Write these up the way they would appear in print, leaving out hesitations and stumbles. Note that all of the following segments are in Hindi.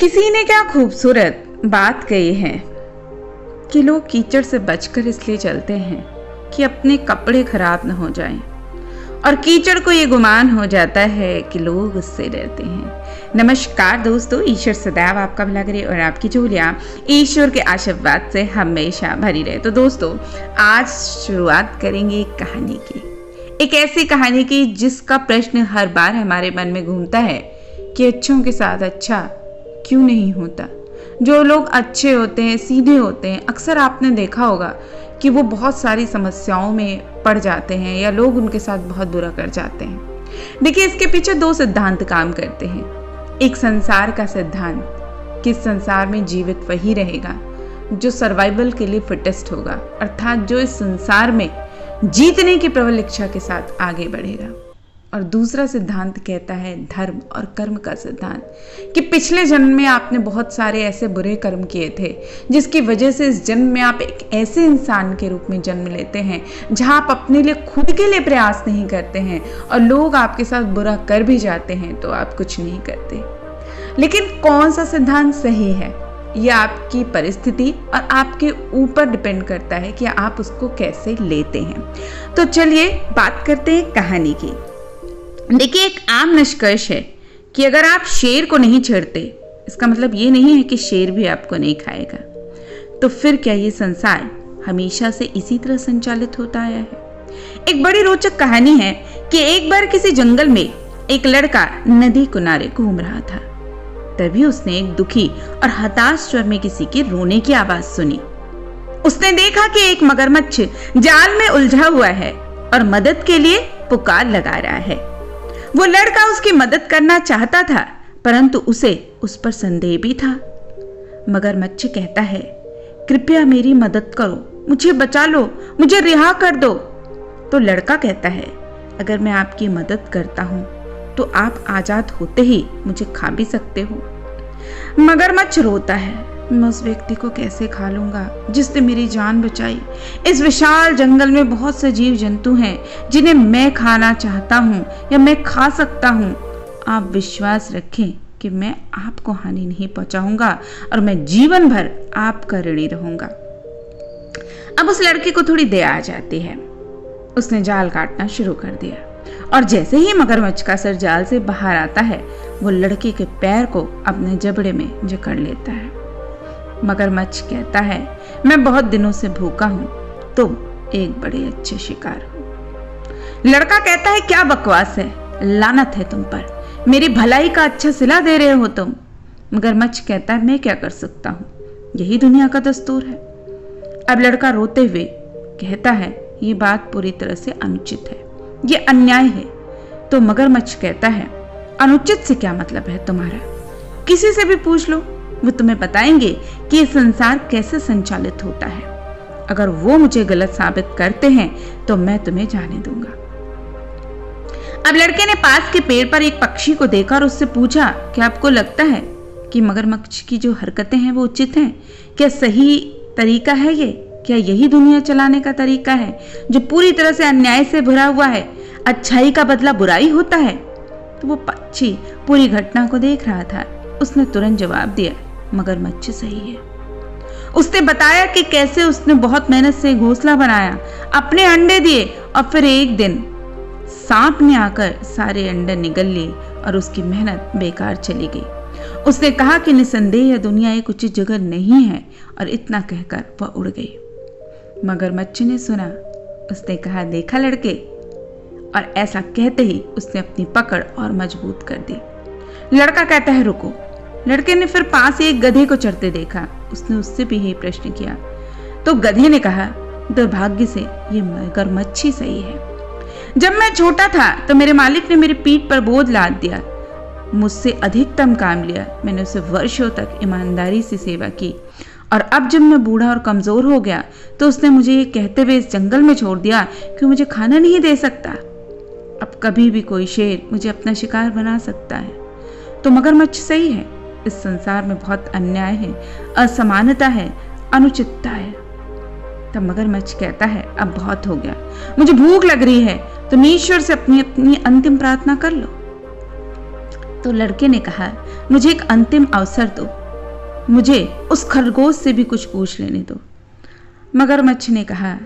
किसी ने क्या खूबसूरत बात कही है कि लोग कीचड़ से बचकर इसलिए चलते हैं कि अपने कपड़े खराब न हो जाएं, और कीचड़ को ये गुमान हो जाता है कि लोग उससे डरते हैं। नमस्कार दोस्तों, ईश्वर सदैव आपका भला करे और आपकी झोलियां ईश्वर के आशीर्वाद से हमेशा भरी रहे। तो दोस्तों, आज शुरुआत करेंगे एक कहानी की, एक ऐसी कहानी की जिसका प्रश्न हर बार हमारे मन में घूमता है कि अच्छों के साथ अच्छा क्यों नहीं होता। जो लोग अच्छे होते हैं, सीधे होते हैं, अक्सर आपने देखा होगा कि वो बहुत सारी समस्याओं में पड़ जाते हैं या लोग उनके साथ बहुत बुरा कर जाते हैं। देखिए, इसके पीछे दो सिद्धांत काम करते हैं। एक संसार का सिद्धांत कि इस संसार में जीवित वही रहेगा जो सर्वाइवल के लिए फिटेस्ट होगा, अर्थात जो इस संसार में जीतने की प्रबल इच्छा के साथ आगे बढ़ेगा। और दूसरा सिद्धांत कहता है धर्म और कर्म का सिद्धांत कि पिछले जन्म में आपने बहुत सारे ऐसे बुरे कर्म किए थे जिसकी वजह से इस जन्म में आप एक ऐसे इंसान के रूप में जन्म लेते हैं जहां आप अपने लिए खुद के लिए प्रयास नहीं करते हैं और लोग आपके साथ बुरा कर भी जाते हैं तो आप कुछ नहीं करते। लेकिन कौन सा सिद्धांत सही है, यह आपकी परिस्थिति और आपके ऊपर डिपेंड करता है कि आप उसको कैसे लेते हैं। तो चलिए बात करते हैं कहानी की। देखिए, एक आम निष्कर्ष है कि अगर आप शेर को नहीं छेड़ते, इसका मतलब ये नहीं है कि शेर भी आपको नहीं खाएगा। तो फिर क्या ये संसार हमेशा से इसी तरह संचालित होता आया है? एक बड़ी रोचक कहानी है कि एक बार किसी जंगल में एक लड़का नदी किनारे घूम रहा था। तभी उसने एक दुखी और हताश स्वर में किसी के रोने की आवाज सुनी। उसने देखा कि एक मगरमच्छ जाल में उलझा हुआ है और मदद के लिए पुकार लगा रहा है। वो लड़का उसकी मदद करना चाहता था, परंतु उसे उस पर संदेह भी था। मगरमच्छ कहता है, कृपया मेरी मदद करो, मुझे बचा लो, मुझे रिहा कर दो। तो लड़का कहता है, अगर मैं आपकी मदद करता हूं तो आप आजाद होते ही मुझे खा भी सकते हो। मगरमच्छ रोता है, मैं उस व्यक्ति को कैसे खा लूंगा जिसने मेरी जान बचाई। इस विशाल जंगल में बहुत से जीव जंतु हैं जिन्हें मैं खाना चाहता हूँ या मैं खा सकता हूँ। आप विश्वास रखें कि मैं आपको हानि नहीं पहुंचाऊंगा और मैं जीवन भर आपका ऋणी रहूंगा। अब उस लड़के को थोड़ी दया आ जाती है। उसने जाल काटना शुरू कर दिया और जैसे ही मगरमच्छ का सर जाल से बाहर आता है, वो लड़के के पैर को अपने जबड़े में जकड़ लेता है। मगरमच्छ कहता है, मैं बहुत दिनों से भूखा हूं, तुम एक बड़े अच्छे शिकार हो। लड़का कहता है, क्या बकवास है, लानत है तुम पर, मेरी भलाई का अच्छा सिला दे रहे हो तुम। मगरमच्छ कहता है, मैं क्या कर सकता हूं, यही दुनिया का दस्तूर है। अब लड़का रोते हुए कहता है, ये बात पूरी तरह से अनुचित है, ये अन्याय है। तो मगरमच्छ कहता है, अनुचित से क्या मतलब है तुम्हारा, किसी से भी पूछ लो, वो तुम्हें बताएंगे कि ये संसार कैसे संचालित होता है। अगर वो मुझे गलत साबित करते हैं तो मैं तुम्हें जाने दूंगा। अब लड़के ने पास के पेड़ पर एक पक्षी को देखा और उससे पूछा, क्या आपको लगता है कि मगरमच्छ की जो हरकतें हैं वो उचित हैं? क्या सही तरीका है ये? क्या यही दुनिया चलाने का तरीका है जो पूरी तरह से अन्याय से भरा हुआ है? अच्छाई का बदला बुराई होता है? तो वो पक्षी पूरी घटना को देख रहा था। उसने तुरंत जवाब दिया, मगरमच्छ सही है। उसने बताया कि कैसे उसने बहुत मेहनत से घोंसला बनाया, अपने अंडे दिए और फिर एक दिन सांप ने आकर सारे अंडे निगल लिए और उसकी मेहनत बेकार चली गई। उसने कहा कि निसंदेह यह दुनिया एक उचित जगह नहीं है, और इतना कहकर वह उड़ गई। मगरमच्छ ने सुना। उसने कहा, देखा लड़के, और ऐसा कहते ही उसने अपनी पकड़ और मजबूत कर दी। लड़का कहता है, रुको। लड़के ने फिर पास ही एक गधे को चढ़ते देखा। उसने उससे भी यही प्रश्न किया। तो गधे ने कहा, दुर्भाग्य से ये मगरमच्छ ही सही है। जब मैं छोटा था तो मेरे मालिक ने मेरी पीठ पर बोझ लाद दिया, मुझसे अधिकतम काम लिया। मैंने उसे वर्षों तक ईमानदारी से सेवा की, और अब जब मैं बूढ़ा और कमजोर हो गया तो उसने मुझे ये कहते हुए इस जंगल में छोड़ दिया कि मुझे खाना नहीं दे सकता। अब कभी भी कोई शेर मुझे अपना शिकार बना सकता है। तो मगरमच्छ सही है, इस संसार में बहुत अन्याय है, असमानता है, अनुचितता है। तब मगरमच्छ कहता है, अब बहुत हो गया, मुझे भूख लग रही है, तुम ईश्वर से अपनी अपनी अंतिम प्रार्थना कर लो। तो लड़के ने कहा, मुझे एक अंतिम अवसर दो, मुझे उस खरगोश से भी कुछ पूछ लेने दो। मगरमच्छ ने कहा,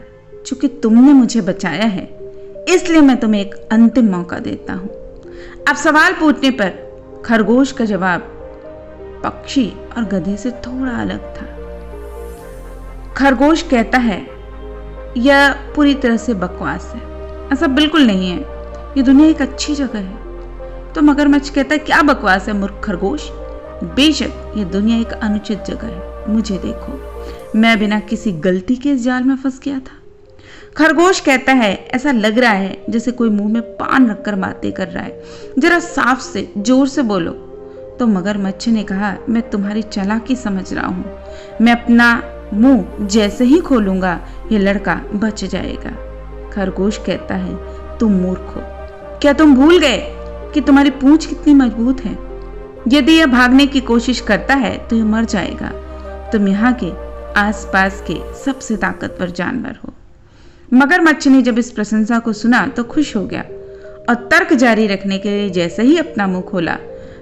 चूंकि तुमने मुझे बचाया है इसलिए मैं तुम्हें एक अंतिम मौका देता हूं। अब सवाल पूछने पर खरगोश का जवाब पक्षी और गधे से थोड़ा अलग था। खरगोश कहता है, यह पूरी तरह से बकवास है, ऐसा बिल्कुल नहीं है, ये दुनिया एक अच्छी जगह है। तो मगरमच्छ कहता है, क्या बकवास है मूर्ख खरगोश, बेशक ये दुनिया एक अनुचित जगह है, मुझे देखो, मैं बिना किसी गलती के इस जाल में फंस गया था। खरगोश कहता है, ऐसा लग रहा है जैसे कोई मुंह में पान रखकर बातें कर रहा है, जरा साफ से जोर से बोलो। तो मगरमच्छ ने कहा, मैं तुम्हारी चालाकी समझ रहा हूं, मैं अपना मुंह जैसे ही खोलूंगा ये लड़का बच जाएगा। खरगोश कहता है, तुम मूर्ख हो, क्या तुम भूल गए कि तुम्हारी पूंछ कितनी मजबूत है? यदि यह भागने की कोशिश करता है तो यह मर जाएगा। तुम यहाँ के आसपास के सबसे ताकतवर जानवर हो। मगरमच्छ ने जब इस प्रशंसा को सुना तो खुश हो गया और तर्क जारी रखने के लिए जैसे ही अपना मुंह खोला,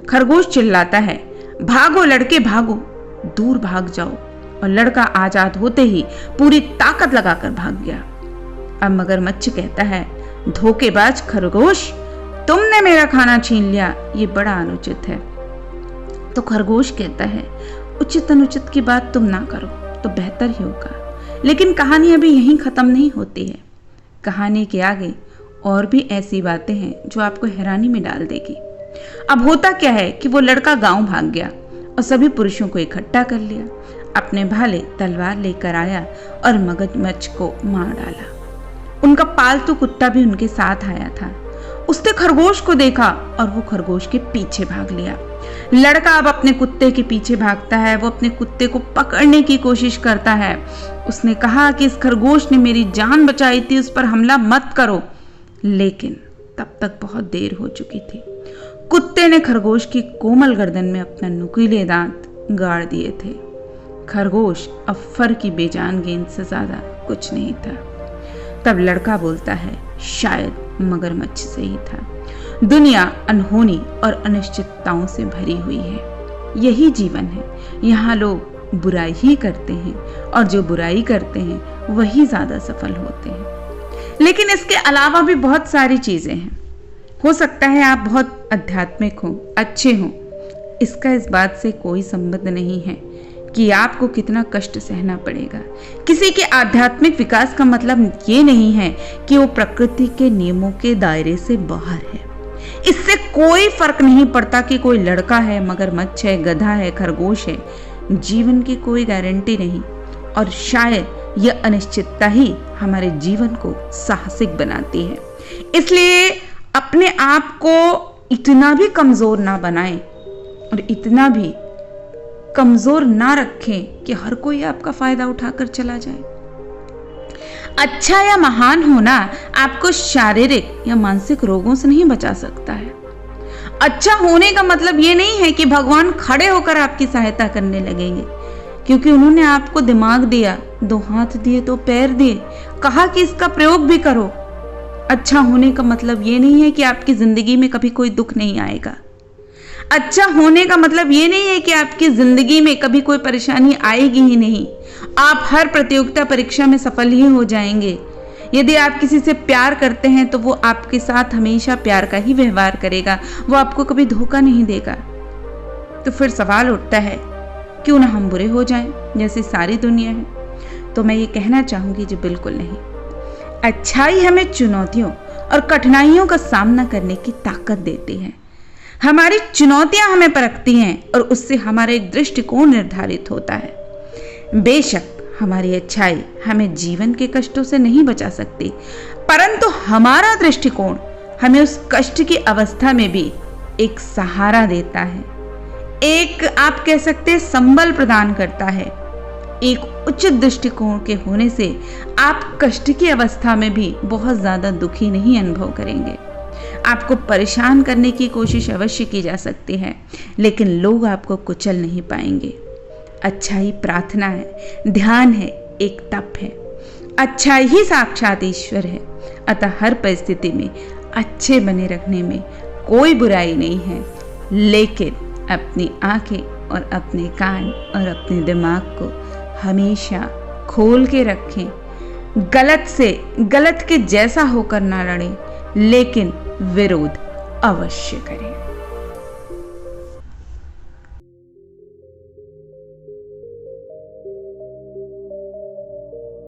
खरगोश चिल्लाता है, भागो लड़के भागो, दूर भाग जाओ। और लड़का आजाद होते ही पूरी ताकत लगाकर भाग गया। अब मगरमच्छ कहता है, धोखेबाज खरगोश, तुमने मेरा खाना छीन लिया, ये बड़ा अनुचित है। तो खरगोश कहता है, उचित अनुचित की बात तुम ना करो तो बेहतर ही होगा। लेकिन कहानी अभी यहीं खत्म नहीं होती है। कहानी के आगे और भी ऐसी बातें हैं जो आपको हैरानी में डाल देगी। अब होता क्या है कि वो लड़का गांव भाग गया और सभी पुरुषों को इकट्ठा कर लिया, अपने भाले तलवार लेकर आया और मगरमच्छ को मार डाला। उनका पालतू कुत्ता भी उनके साथ आया था। उसने खरगोश को देखा और वो खरगोश के पीछे भाग लिया। लड़का अब अपने कुत्ते के पीछे भागता है, वो अपने कुत्ते को पकड़ने की कोशिश करता है। उसने कहा कि इस खरगोश ने मेरी जान बचाई थी, उस पर हमला मत करो, लेकिन तब तक बहुत देर हो चुकी थी। कुत्ते ने खरगोश की कोमल गर्दन में अपना नुकीले दांत गाड़ दिए थे। खरगोश अब फर की बेजान गेंद से ज्यादा कुछ नहीं था। तब लड़का बोलता है, शायद मगरमच्छ से ही था। दुनिया अनहोनी और अनिश्चितताओं से भरी हुई है। यही जीवन है। यहाँ लोग बुराई ही करते हैं और जो बुराई करते हैं वही ज्यादा सफल होते हैं। लेकिन इसके अलावा भी बहुत सारी चीजें हैं। हो सकता है आप बहुत आध्यात्मिक हो, अच्छे हो, इसका इस बात से कोई संबंध नहीं है कि आपको कितना कष्ट सहना पड़ेगा। किसी के आध्यात्मिक विकास का मतलब ये नहीं है कि वो प्रकृति के नियमों के दायरे से बाहर है। इससे कोई फर्क नहीं पड़ता कि कोई लड़का है, मगरमच्छ है, गधा है, खरगोश है। जीवन की कोई गारंटी नहीं और शायद यह अनिश्चितता ही हमारे जीवन को साहसिक बनाती है। इसलिए अपने आप को इतना भी कमजोर ना बनाएं और इतना भी कमजोर ना रखें कि हर कोई आपका फायदा उठाकर चला जाए। अच्छा या महान होना आपको शारीरिक या मानसिक रोगों से नहीं बचा सकता है। अच्छा होने का मतलब ये नहीं है कि भगवान खड़े होकर आपकी सहायता करने लगेंगे, क्योंकि उन्होंने आपको दिमाग दिया, 2 हाथ दिए तो पैर दिए, कहा कि इसका प्रयोग भी करो। अच्छा होने का मतलब ये नहीं है कि आपकी जिंदगी में कभी कोई दुख नहीं आएगा। अच्छा होने का मतलब ये नहीं है कि आपकी जिंदगी में कभी कोई परेशानी आएगी ही नहीं। आप हर प्रतियोगिता परीक्षा में सफल ही हो जाएंगे। यदि आप किसी से प्यार करते हैं तो वो आपके साथ हमेशा प्यार का ही व्यवहार करेगा, वो आपको कभी धोखा नहीं देगा। तो फिर सवाल उठता है, क्यों ना हम बुरे हो जाएं जैसे सारी दुनिया है? तो मैं ये कहना चाहूंगी जी बिल्कुल नहीं। अच्छाई हमें चुनौतियों और कठिनाइयों का सामना करने की ताकत देती है। हमारी चुनौतियां हमें परखती हैं और उससे हमारा एक दृष्टिकोण निर्धारित होता है। बेशक हमारी अच्छाई हमें जीवन के कष्टों से नहीं बचा सकती, परंतु हमारा दृष्टिकोण हमें उस कष्ट की अवस्था में भी एक सहारा देता है, एक आप कह सकते हैं संबल प्रदान करता है। एक उचित दृष्टिकोण के होने से आप कष्ट की अवस्था में भी बहुत ज्यादा दुखी नहीं अनुभव करेंगे। आपको परेशान करने की कोशिश अवश्य की जा सकती है, लेकिन लोग आपको कुचल नहीं पाएंगे। अच्छाई प्रार्थना है, ध्यान है, एक तप है। अच्छाई ही साक्षात ईश्वर है। अतः हर परिस्थिति में अच्छे बने रखने में कोई बुराई नहीं है, लेकिन अपनी आंखें और अपने कान और अपने दिमाग को हमेशा खोल के रखें। गलत से गलत के जैसा होकर ना लड़ें, लेकिन विरोध अवश्य करें।